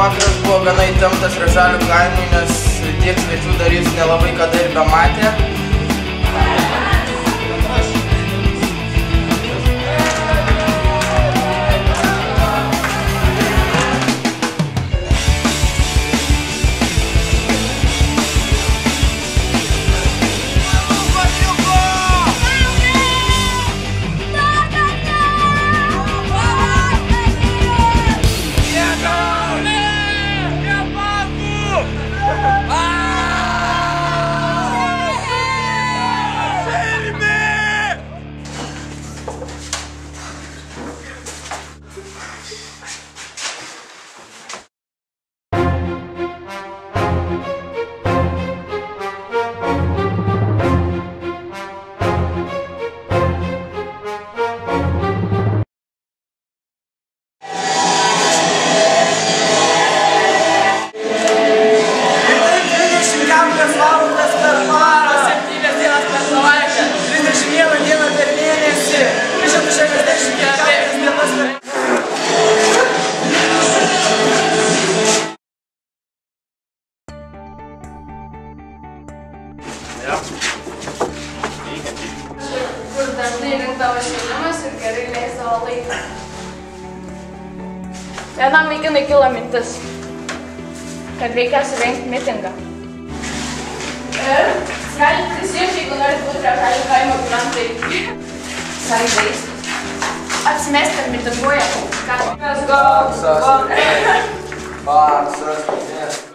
vakaras buvo gana įtemptas Ražalių kaimui, nes tiek svečių dar jis nelabai kada ir bematė. Kur dažnai rinkdavo šeimimas ir gerai leisdavo laiką. Vienam vaikinui kilo mintis, kad reikia surengti mitingą. Ir galit prisijungti, jeigu norit būti Ražalių kaimo gyventojai. Sąjungais. Apsimesti ir mitinguoja. Mes go! Paksas!